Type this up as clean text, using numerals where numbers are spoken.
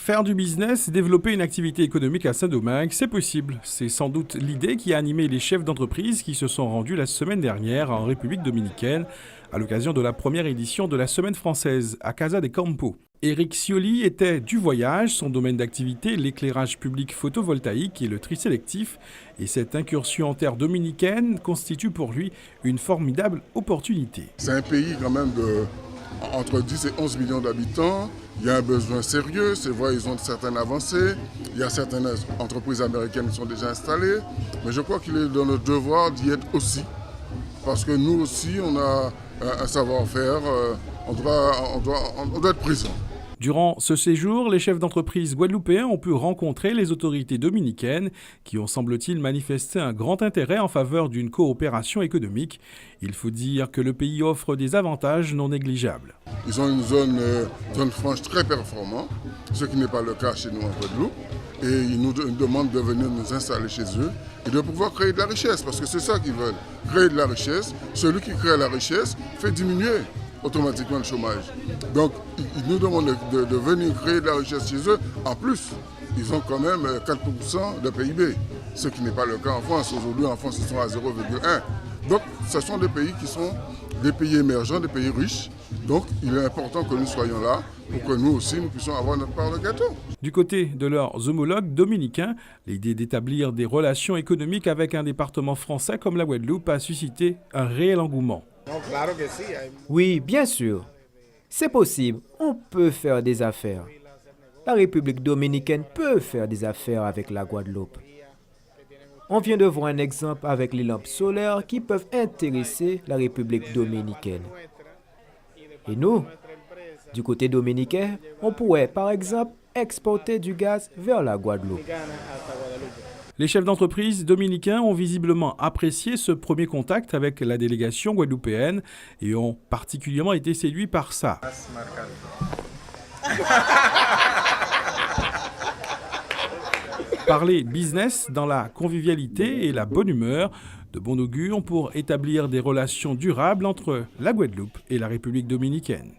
Faire du business, développer une activité économique à Saint-Domingue, c'est possible. C'est sans doute l'idée qui a animé les chefs d'entreprise qui se sont rendus la semaine dernière en République dominicaine à l'occasion de la première édition de la Semaine française à Casa de Campo. Éric Scioli était du voyage, son domaine d'activité, l'éclairage public photovoltaïque et le tri sélectif. Et cette incursion en terre dominicaine constitue pour lui une formidable opportunité. C'est un pays quand même entre 10 et 11 millions d'habitants. Il y a un besoin sérieux, c'est vrai, ils ont certaines avancées. Il y a certaines entreprises américaines qui sont déjà installées. Mais je crois qu'il est dans notre devoir d'y être aussi. Parce que nous aussi, on a un savoir-faire, on doit être présent. Durant ce séjour, les chefs d'entreprise guadeloupéens ont pu rencontrer les autorités dominicaines qui ont, semble-t-il, manifesté un grand intérêt en faveur d'une coopération économique. Il faut dire que le pays offre des avantages non négligeables. Ils ont une zone franche très performante, ce qui n'est pas le cas chez nous en Guadeloupe. Et ils nous demandent de venir nous installer chez eux et de pouvoir créer de la richesse, parce que c'est ça qu'ils veulent, créer de la richesse. Celui qui crée la richesse fait diminuer automatiquement le chômage. Donc, ils nous demandent de venir créer de la richesse chez eux. En plus, ils ont quand même 4% de PIB, ce qui n'est pas le cas en France. Aujourd'hui, en France, ils sont à 0,1. Donc, ce sont des pays qui sont des pays émergents, des pays riches. Donc, il est important que nous soyons là pour que nous aussi, nous puissions avoir notre part de gâteau. Du côté de leurs homologues dominicains, l'idée d'établir des relations économiques avec un département français comme la Guadeloupe a suscité un réel engouement. Oui, bien sûr. C'est possible. On peut faire des affaires. La République dominicaine peut faire des affaires avec la Guadeloupe. On vient de voir un exemple avec les lampes solaires qui peuvent intéresser la République dominicaine. Et nous, du côté dominicain, on pourrait par exemple exporter du gaz vers la Guadeloupe. Les chefs d'entreprise dominicains ont visiblement apprécié ce premier contact avec la délégation guadeloupéenne et ont particulièrement été séduits par ça. Parler business dans la convivialité et la bonne humeur, de bon augure pour établir des relations durables entre la Guadeloupe et la République dominicaine.